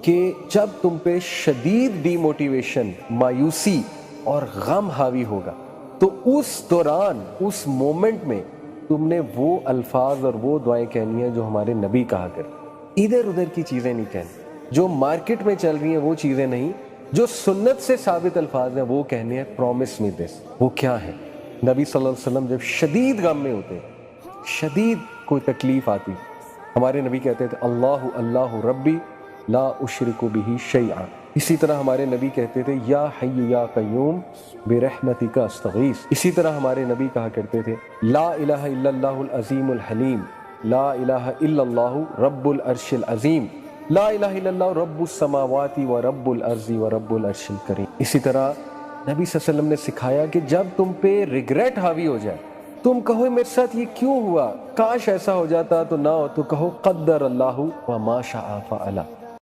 कि जब तुम पे शदीद डीमोटिवेशन, मायूसी और गम हावी होगा, तो उस दौरान, उस मोमेंट में तुमने वो अल्फाज और वो दुआएं कहनी है जो हमारे नबी कहा करते। इधर उधर की चीज़ें नहीं कहनी, जो मार्केट में चल रही हैं वो चीज़ें नहीं, जो सुन्नत से साबित अल्फाज हैं वो कहने हैं। Promise me this. वो क्या है? नबी सल्लल्लाहु अलैहि वसल्लम जब शदीद गम में होते, शदीद कोई तकलीफ आती, हमारे नबी कहते थे अल्लाहु अल्लाहु रब्बी ला उशरिकु बिही शैअन। इसी तरह हमारे नबी कहते थे या हय्यु या कय्यूम बिरहमतिका अस्तगीस। इसी तरह हमारे नबी कहा करते थे ला इलाहा इल्लल्लाहुल अज़ीमुल हलीम, ला इलाहा इल्लल्लाहु रब्बुल अर्शिल अज़ीम, ला इलाहा इल्लल्लाहु रब्बुस समावाति व रब्बुल अर्ज़ि व रब्बुल अर्शिल करीम। इसी तरह नबी सल्लल्लाहु अलैहि वसल्लम ने सिखाया कि जब तुम पे रिग्रेट हावी हो जाए, तुम कहो मेरे साथ ये क्यों हुआ, काश ऐसा हो जाता तो ना हो, तो कहो क़द्दर अल्लाहु व मा शाअ फ़अल।